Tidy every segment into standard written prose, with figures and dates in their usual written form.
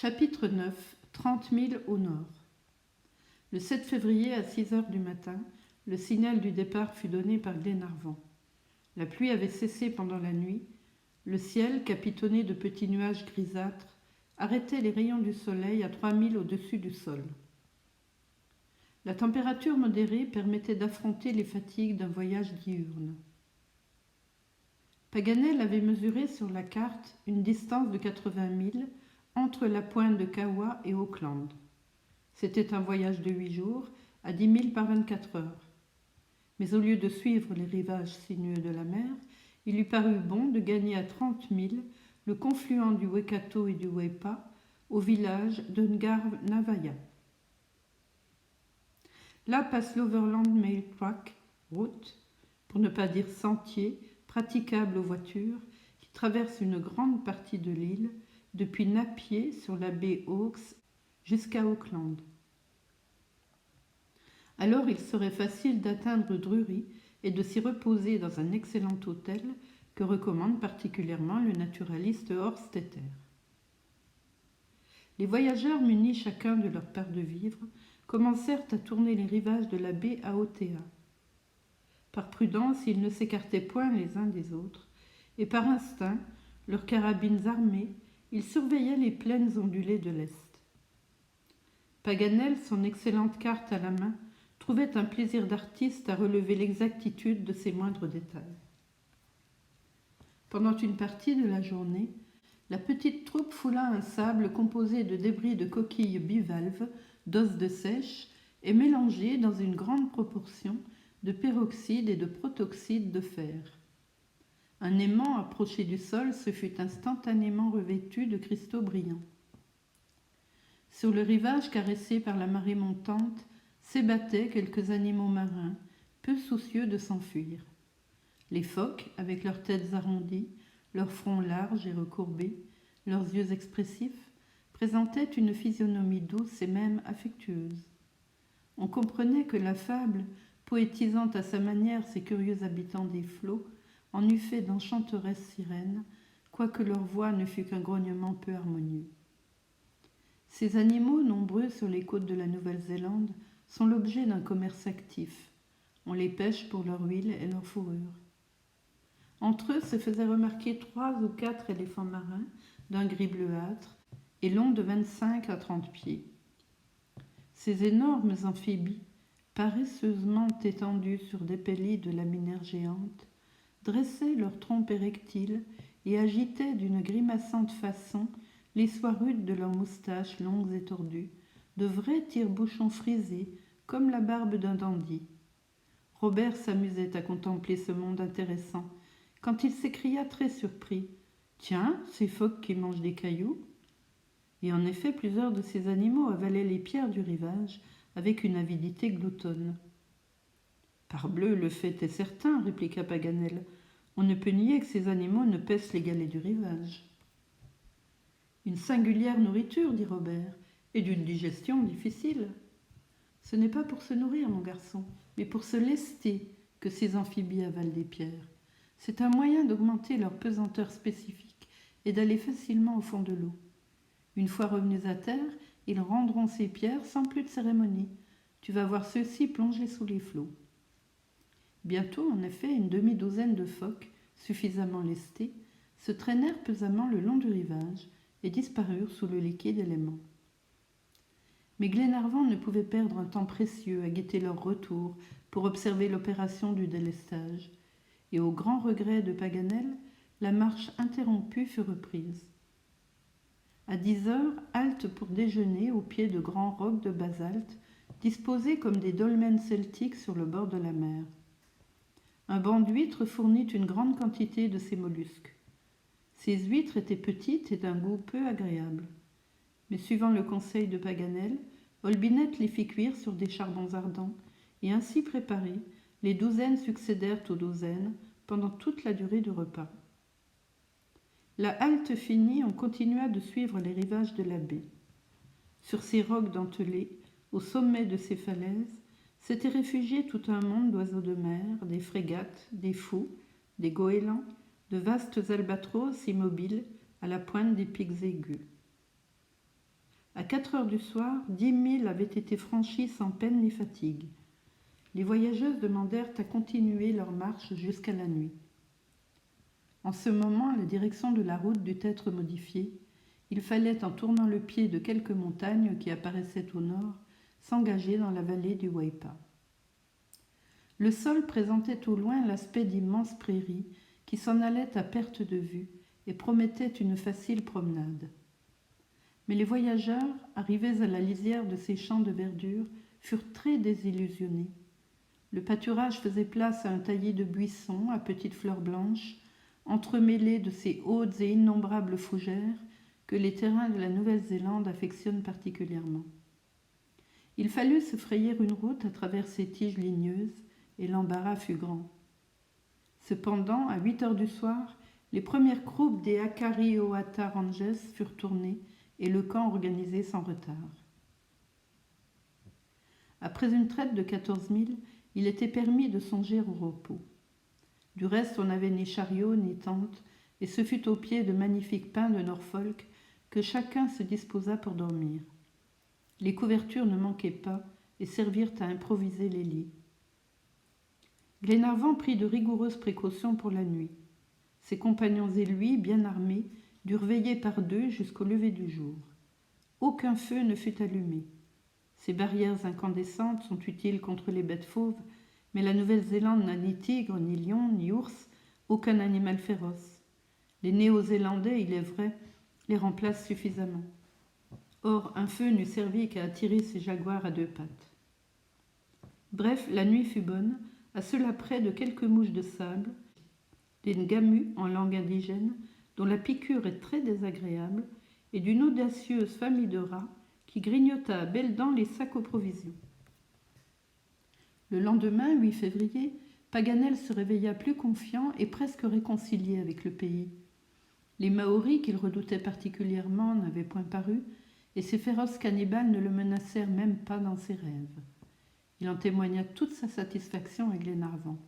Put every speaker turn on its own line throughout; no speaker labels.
Chapitre 9. 30 milles au nord. Le 7 février à 6 heures du matin, le signal du départ fut donné par Glenarvan. La pluie avait cessé pendant la nuit. Le ciel, capitonné de petits nuages grisâtres, arrêtait les rayons du soleil à 3 milles au-dessus du sol. La température modérée permettait d'affronter les fatigues d'un voyage diurne. Paganel avait mesuré sur la carte une distance de 80 milles entre la pointe de Kawa et Auckland. C'était un voyage de 8 jours, à 10 milles par 24 heures. Mais au lieu de suivre les rivages sinueux de la mer, il lui parut bon de gagner à 30 milles le confluent du Waikato et du Weipa au village de Ngarnavaya. Là passe l'Overland Mail Track, route, pour ne pas dire sentier, praticable aux voitures, qui traverse une grande partie de l'île, depuis Napier sur la baie Hawkes jusqu'à Auckland. Alors il serait facile d'atteindre Drury et de s'y reposer dans un excellent hôtel que recommande particulièrement le naturaliste Horstetter. Les voyageurs, munis chacun de leur part de vivres, commencèrent à tourner les rivages de la baie Aotea. Par prudence, ils ne s'écartaient point les uns des autres, et par instinct, leurs carabines armées, ils surveillaient les plaines ondulées de l'Est. Paganel, son excellente carte à la main, trouvait un plaisir d'artiste à relever l'exactitude de ses moindres détails. Pendant une partie de la journée, la petite troupe foula un sable composé de débris de coquilles bivalves, d'os de sèche et mélangé dans une grande proportion de peroxyde et de protoxyde de fer. Un aimant approché du sol se fut instantanément revêtu de cristaux brillants. Sur le rivage caressé par la marée montante s'ébattaient quelques animaux marins, peu soucieux de s'enfuir. Les phoques, avec leurs têtes arrondies, leurs fronts larges et recourbés, leurs yeux expressifs, présentaient une physionomie douce et même affectueuse. On comprenait que la fable, poétisant à sa manière ces curieux habitants des flots, en eût fait d'enchanteresses sirènes, quoique leur voix ne fût qu'un grognement peu harmonieux. Ces animaux, nombreux sur les côtes de la Nouvelle-Zélande, sont l'objet d'un commerce actif. On les pêche pour leur huile et leur fourrure. Entre eux se faisaient remarquer 3 ou 4 éléphants marins d'un gris bleuâtre et longs de 25 à 30 pieds. Ces énormes amphibies, paresseusement étendus sur des pellets de laminaires géantes, dressaient leurs trompes érectiles et agitaient d'une grimaçante façon les soies rudes de leurs moustaches longues et tordues, de vrais tire-bouchons frisés comme la barbe d'un dandy. Robert s'amusait à contempler ce monde intéressant quand il s'écria très surpris « Tiens, ces phoques qui mangent des cailloux !» Et en effet, plusieurs de ces animaux avalaient les pierres du rivage avec une avidité gloutonne. « Parbleu, le fait est certain, » répliqua Paganel. « On ne peut nier que ces animaux ne pèsent les galets du rivage. »« Une singulière nourriture, » dit Robert, « et d'une digestion difficile. Ce n'est pas pour se nourrir, mon garçon, mais pour se lester que ces amphibies avalent des pierres. C'est un moyen d'augmenter leur pesanteur spécifique et d'aller facilement au fond de l'eau. Une fois revenus à terre, ils rendront ces pierres sans plus de cérémonie. Tu vas voir ceux-ci plonger sous les flots. » Bientôt, en effet, une demi-douzaine de phoques, suffisamment lestés, se traînèrent pesamment le long du rivage et disparurent sous le liquide élément. Mais Glenarvan ne pouvait perdre un temps précieux à guetter leur retour pour observer l'opération du délestage, et au grand regret de Paganel, la marche interrompue fut reprise. À 10 heures, halte pour déjeuner au pied de grands rocs de basalte, disposés comme des dolmens celtiques sur le bord de la mer. Un banc d'huîtres fournit une grande quantité de ces mollusques. Ces huîtres étaient petites et d'un goût peu agréable. Mais suivant le conseil de Paganel, Olbinett les fit cuire sur des charbons ardents, et ainsi préparés, les douzaines succédèrent aux douzaines pendant toute la durée du repas. La halte finie, on continua de suivre les rivages de la baie. Sur ces rocs dentelés, au sommet de ces falaises, s'était réfugié tout un monde d'oiseaux de mer, des frégates, des fous, des goélands, de vastes albatros immobiles à la pointe des pics aigus. À 4 heures du soir, 10 milles avaient été franchis sans peine ni fatigue. Les voyageuses demandèrent à continuer leur marche jusqu'à la nuit. En ce moment, la direction de la route dut être modifiée. Il fallait, en tournant le pied de quelques montagnes qui apparaissaient au nord, s'engager dans la vallée du Weipa. Le sol présentait au loin l'aspect d'immenses prairies qui s'en allaient à perte de vue et promettaient une facile promenade. Mais les voyageurs, arrivés à la lisière de ces champs de verdure, furent très désillusionnés. Le pâturage faisait place à un taillis de buissons à petites fleurs blanches, entremêlés de ces hautes et innombrables fougères que les terrains de la Nouvelle-Zélande affectionnent particulièrement. Il fallut se frayer une route à travers ces tiges ligneuses, et l'embarras fut grand. Cependant, à 8 heures du soir, les premières croupes des Hakariohata Ranges furent tournées et le camp organisé sans retard. Après une traite de 14 milles, il était permis de songer au repos. Du reste, on n'avait ni chariot ni tente, et ce fut au pied de magnifiques pins de Norfolk que chacun se disposa pour dormir. Les couvertures ne manquaient pas et servirent à improviser les lits. Glenarvan prit de rigoureuses précautions pour la nuit. Ses compagnons et lui, bien armés, durent veiller par deux jusqu'au lever du jour. Aucun feu ne fut allumé. Ces barrières incandescentes sont utiles contre les bêtes fauves, mais la Nouvelle-Zélande n'a ni tigre, ni lion, ni ours, aucun animal féroce. Les Néo-Zélandais, il est vrai, les remplacent suffisamment. Or, un feu n'eût servi qu'à attirer ces jaguars à deux pattes. Bref, la nuit fut bonne, à cela près de quelques mouches de sable, des ngamus en langue indigène, dont la piqûre est très désagréable, et d'une audacieuse famille de rats qui grignota à belles dents les sacs aux provisions. Le lendemain, 8 février, Paganel se réveilla plus confiant et presque réconcilié avec le pays. Les Maoris, qu'il redoutait particulièrement, n'avaient point paru, et ces féroces cannibales ne le menacèrent même pas dans ses rêves. Il en témoigna toute sa satisfaction à Glenarvan.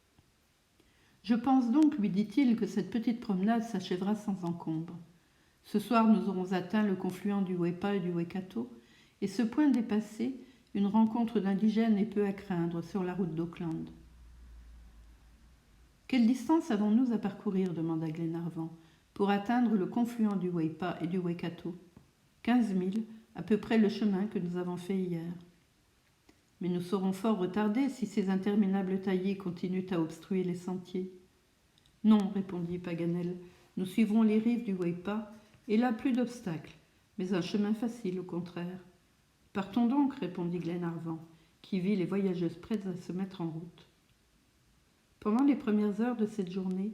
« Je pense donc, lui dit-il, que cette petite promenade s'achèvera sans encombre. Ce soir, nous aurons atteint le confluent du Weipa et du Waikato, et ce point dépassé, une rencontre d'indigènes est peu à craindre sur la route d'Auckland. »« Quelle distance avons-nous à parcourir » demanda Glenarvan, « pour atteindre le confluent du Weipa et du Waikato ? 15 milles, à peu près le chemin que nous avons fait hier. » « Mais nous serons fort retardés si ces interminables taillis continuent à obstruer les sentiers. »« Non, répondit Paganel, nous suivrons les rives du Weipa, et là plus d'obstacles, mais un chemin facile au contraire. »« Partons donc, répondit Glenarvan, qui vit les voyageuses prêtes à se mettre en route. Pendant les premières heures de cette journée,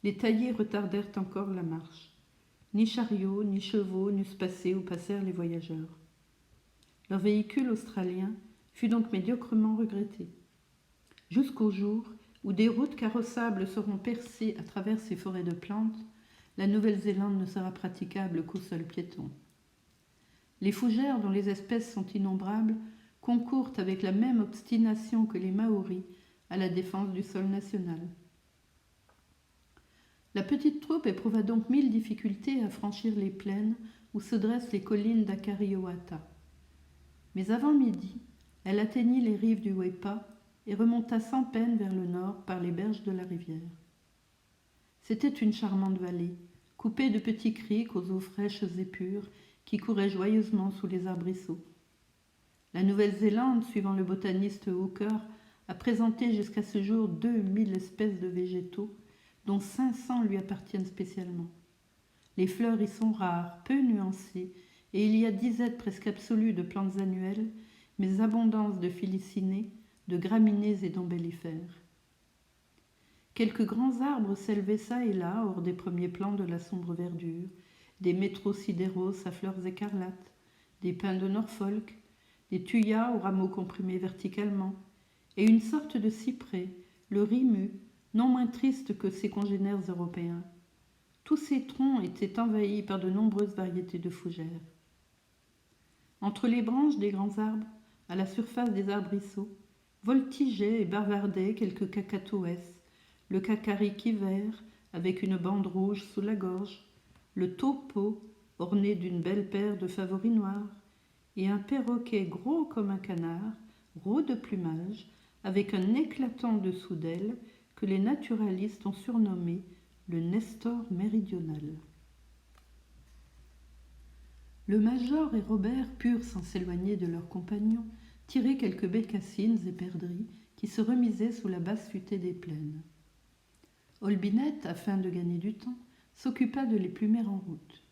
les taillis retardèrent encore la marche. Ni chariots, ni chevaux n'eussent passé où passèrent les voyageurs. Leur véhicule australien fut donc médiocrement regretté. Jusqu'au jour où des routes carrossables seront percées à travers ces forêts de plantes, la Nouvelle-Zélande ne sera praticable qu'aux seuls piétons. Les fougères, dont les espèces sont innombrables, concourent avec la même obstination que les Maoris à la défense du sol national. La petite troupe éprouva donc 1000 difficultés à franchir les plaines où se dressent les collines d'Hakariohata. Mais avant midi, elle atteignit les rives du Weipa et remonta sans peine vers le nord par les berges de la rivière. C'était une charmante vallée, coupée de petits criques aux eaux fraîches et pures qui couraient joyeusement sous les arbrisseaux. La Nouvelle-Zélande, suivant le botaniste Hooker, a présenté jusqu'à ce jour 2000 espèces de végétaux, dont 500 lui appartiennent spécialement. Les fleurs y sont rares, peu nuancées, et il y a dizaines presque absolues de plantes annuelles, mais abondance de félicinés, de graminées et d'ombellifères. Quelques grands arbres s'élevaient çà et là hors des premiers plans de la sombre verdure, des métrosidéros à fleurs écarlates, des pins de Norfolk, des thuyas aux rameaux comprimés verticalement, et une sorte de cyprès, le rimu, non moins triste que ses congénères européens. Tous ces troncs étaient envahis par de nombreuses variétés de fougères. Entre les branches des grands arbres, à la surface des arbrisseaux, voltigeaient et bavardaient quelques cacatoès, le cacariki vert avec une bande rouge sous la gorge, le taupeau, orné d'une belle paire de favoris noirs, et un perroquet gros comme un canard, roux de plumage, avec un éclatant dessous d'aile que les naturalistes ont surnommé le Nestor méridional. Le major et Robert purent, sans s'éloigner de leurs compagnons, tirer quelques bécassines et perdrix qui se remisaient sous la basse futée des plaines. Olbinett, afin de gagner du temps, s'occupa de les plumer en route.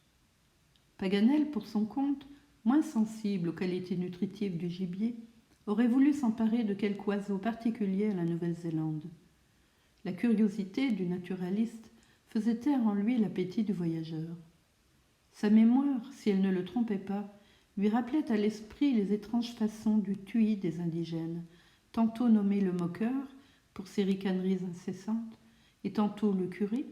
Paganel, pour son compte, moins sensible aux qualités nutritives du gibier, aurait voulu s'emparer de quelque oiseau particulier à la Nouvelle-Zélande. La curiosité du naturaliste faisait taire en lui l'appétit du voyageur. Sa mémoire, si elle ne le trompait pas, lui rappelait à l'esprit les étranges façons du tui des indigènes, tantôt nommé le moqueur, pour ses ricaneries incessantes, et tantôt le curé,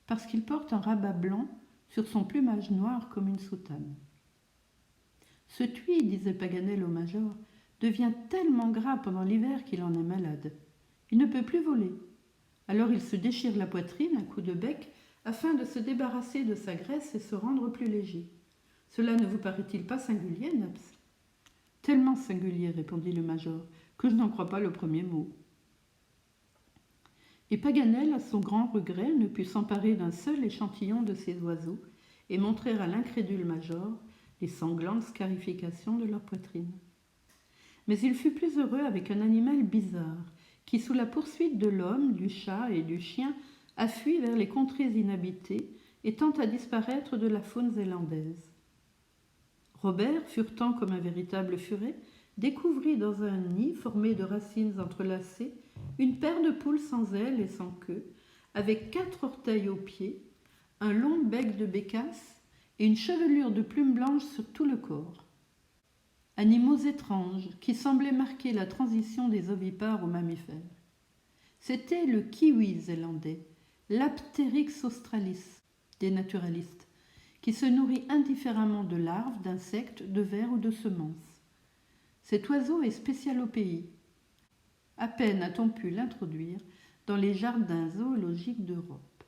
parce qu'il porte un rabat blanc sur son plumage noir comme une soutane. Ce tui, disait Paganel au major, devient tellement gras pendant l'hiver qu'il en est malade. Il ne peut plus voler. Alors il se déchire la poitrine à coups de bec afin de se débarrasser de sa graisse et se rendre plus léger. Cela ne vous paraît-il pas singulier, Naps ? Tellement singulier, répondit le major, que je n'en crois pas le premier mot. Et Paganel, à son grand regret, ne put s'emparer d'un seul échantillon de ces oiseaux et montrer à l'incrédule major les sanglantes scarifications de leur poitrine. Mais il fut plus heureux avec un animal bizarre, qui, sous la poursuite de l'homme, du chat et du chien, a fui vers les contrées inhabitées et tend à disparaître de la faune zélandaise. Robert, furetant comme un véritable furet, découvrit dans un nid formé de racines entrelacées une paire de poules sans ailes et sans queue, avec 4 orteils aux pieds, un long bec de bécasse et une chevelure de plumes blanches sur tout le corps. Animaux étranges qui semblaient marquer la transition des ovipares aux mammifères. C'était le kiwi zélandais, l'Aptéryx australis, des naturalistes, qui se nourrit indifféremment de larves, d'insectes, de vers ou de semences. Cet oiseau est spécial au pays. À peine a-t-on pu l'introduire dans les jardins zoologiques d'Europe.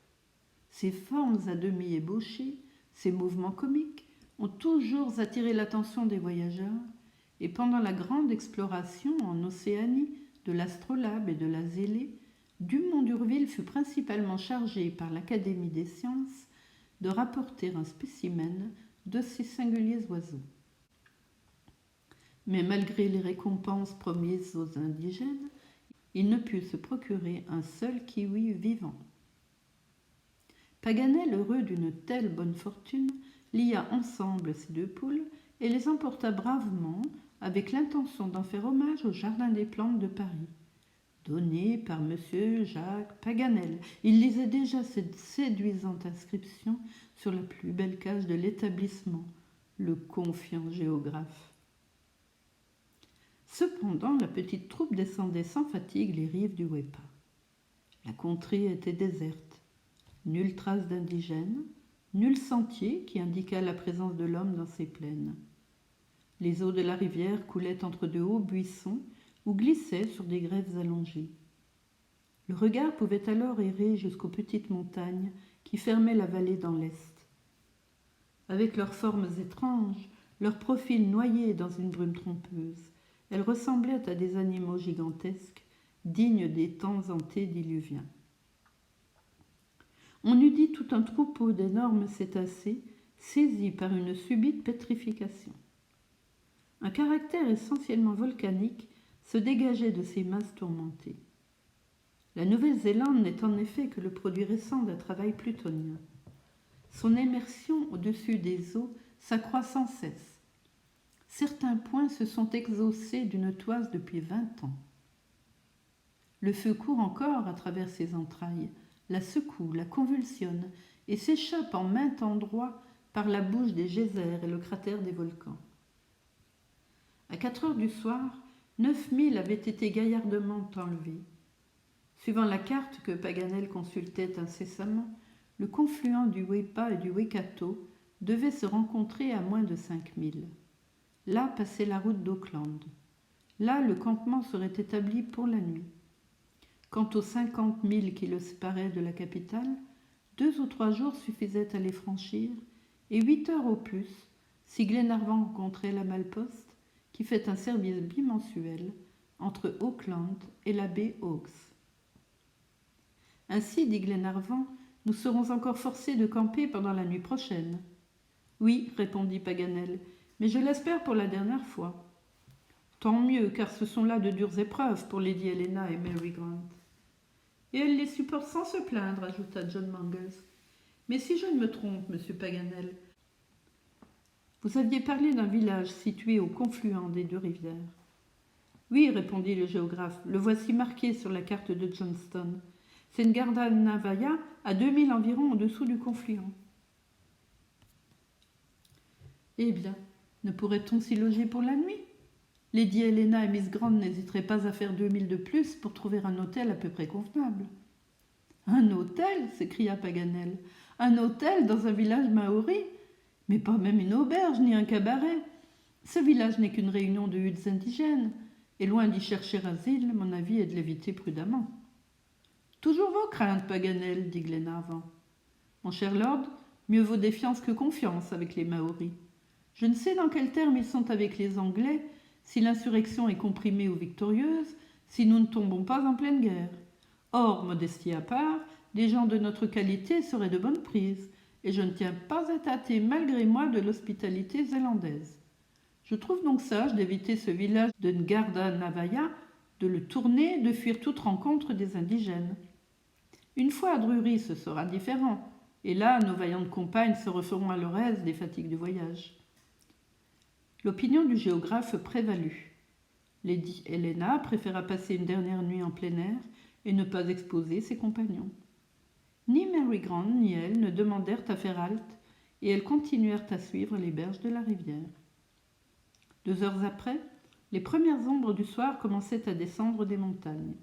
Ses formes à demi ébauchées, ses mouvements comiques ont toujours attiré l'attention des voyageurs, et pendant la grande exploration en Océanie de l'astrolabe et de la zélée, Dumont d'Urville fut principalement chargé par l'Académie des sciences de rapporter un spécimen de ces singuliers oiseaux. Mais malgré les récompenses promises aux indigènes, il ne put se procurer un seul kiwi vivant. Paganel, heureux d'une telle bonne fortune, lia ensemble ces 2 poules et les emporta bravement avec l'intention d'en faire hommage au Jardin des plantes de Paris. Donné par M. Jacques Paganel. Il lisait déjà cette séduisante inscription sur la plus belle cage de l'établissement, le confiant géographe. Cependant, la petite troupe descendait sans fatigue les rives du Weipa. La contrée était déserte. Nulle trace d'indigènes, nul sentier qui indiquât la présence de l'homme dans ces plaines. Les eaux de la rivière coulaient entre de hauts buissons ou glissaient sur des grèves allongées. Le regard pouvait alors errer jusqu'aux petites montagnes qui fermaient la vallée dans l'est. Avec leurs formes étranges, leurs profils noyés dans une brume trompeuse, elles ressemblaient à des animaux gigantesques, dignes des temps antédiluviens. On eût dit tout un troupeau d'énormes cétacés saisis par une subite pétrification. Un caractère essentiellement volcanique se dégageait de ces masses tourmentées. La Nouvelle-Zélande n'est en effet que le produit récent d'un travail plutonien. Son immersion au-dessus des eaux s'accroît sans cesse. Certains points se sont exhaussés d'une toise depuis 20 ans. Le feu court encore à travers ses entrailles, la secoue, la convulsionne et s'échappe en maint endroit par la bouche des geysers et le cratère des volcans. À 4 heures du soir, 9000 avaient été gaillardement enlevés. Suivant la carte que Paganel consultait incessamment, le confluent du Weipa et du Waikato devait se rencontrer à moins de 5000. Là passait la route d'Auckland. Là, le campement serait établi pour la nuit. Quant aux 50 000 qui le séparaient de la capitale, 2 ou 3 jours suffisaient à les franchir, et 8 heures au plus, si Glenarvan rencontrait la Malle-Poste, qui fait un service bimensuel entre Auckland et la baie Hawkes. Ainsi, dit Glenarvan, nous serons encore forcés de camper pendant la nuit prochaine. Oui, répondit Paganel, mais je l'espère pour la dernière fois. Tant mieux, car ce sont là de dures épreuves pour Lady Helena et Mary Grant. Et elle les supporte sans se plaindre, ajouta John Mangles. Mais si je ne me trompe, monsieur Paganel, vous aviez parlé d'un village situé au confluent des deux rivières. Oui, répondit le géographe, le voici marqué sur la carte de Johnston. C'est Ngardanavaya, à 2000 environ au-dessous du confluent. Eh bien, ne pourrait-on s'y loger pour la nuit? Lady Helena et Miss Grant n'hésiteraient pas à faire 2000 de plus pour trouver un hôtel à peu près convenable. Un hôtel s'écria Paganel. Un hôtel dans un village maori? Mais pas même une auberge ni un cabaret. Ce village n'est qu'une réunion de huttes indigènes, et loin d'y chercher asile, mon avis est de l'éviter prudemment. Toujours vos craintes, Paganel, dit Glenarvan. Mon cher lord, mieux vaut défiance que confiance avec les Maoris. Je ne sais dans quels termes ils sont avec les Anglais, si l'insurrection est comprimée ou victorieuse, si nous ne tombons pas en pleine guerre. Or, modestie à part, des gens de notre qualité seraient de bonne prise, et je ne tiens pas à tâter malgré moi de l'hospitalité zélandaise. Je trouve donc sage d'éviter ce village de Ngardanavaya, de le tourner, de fuir toute rencontre des indigènes. Une fois à Drury, ce sera différent, et là, nos vaillantes compagnes se referont à leur aise des fatigues du voyage. L'opinion du géographe prévalut. Lady Helena préféra passer une dernière nuit en plein air et ne pas exposer ses compagnons. Ni Mary Grant ni elle ne demandèrent à faire halte, et elles continuèrent à suivre les berges de la rivière. 2 heures après, les premières ombres du soir commençaient à descendre des montagnes.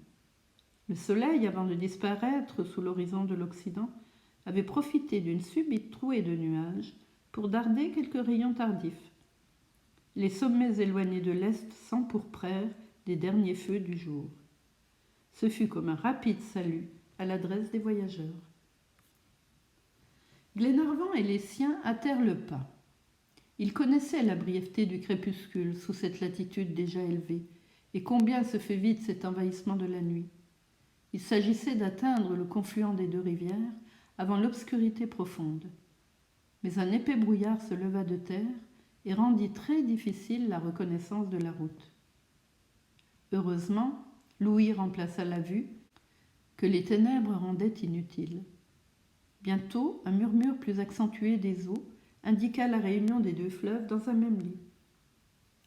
Le soleil, avant de disparaître sous l'horizon de l'Occident, avait profité d'une subite trouée de nuages pour darder quelques rayons tardifs. Les sommets éloignés de l'est s'empourprèrent des derniers feux du jour. Ce fut comme un rapide salut à l'adresse des voyageurs. Glenarvan et les siens hâtèrent le pas. Ils connaissaient la brièveté du crépuscule sous cette latitude déjà élevée, et combien se fait vite cet envahissement de la nuit. Il s'agissait d'atteindre le confluent des deux rivières avant l'obscurité profonde. Mais un épais brouillard se leva de terre et rendit très difficile la reconnaissance de la route. Heureusement, l'ouïe remplaça la vue, que les ténèbres rendaient inutile. Bientôt, un murmure plus accentué des eaux indiqua la réunion des deux fleuves dans un même lit.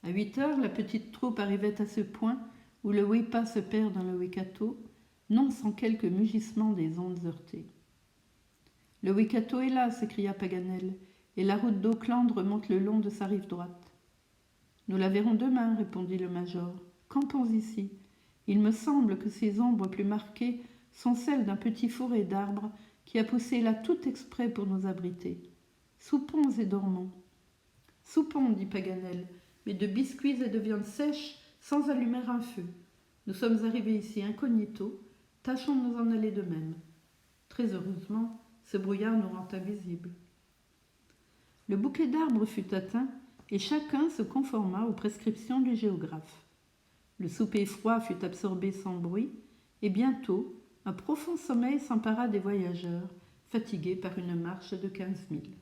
À 8 heures, la petite troupe arrivait à ce point où le Weipa se perd dans le Waikato, non sans quelques mugissements des ondes heurtées. « Le Waikato est là !» s'écria Paganel, « et la route d'Auckland remonte le long de sa rive droite. »« Nous la verrons demain, » répondit le major. « Campons ici. Il me semble que ces ombres plus marquées sont celles d'un petit forêt d'arbres qui a poussé là tout exprès pour nous abriter. Soupons et dormons. »« Soupons, » dit Paganel, « mais de biscuits et de viande sèche, sans allumer un feu. Nous sommes arrivés ici incognito, tâchons de nous en aller de même. Très heureusement, ce brouillard nous rend invisibles. » Le bouquet d'arbres fut atteint et chacun se conforma aux prescriptions du géographe. Le souper froid fut absorbé sans bruit et bientôt un profond sommeil s'empara des voyageurs, fatigués par une marche de 15 milles.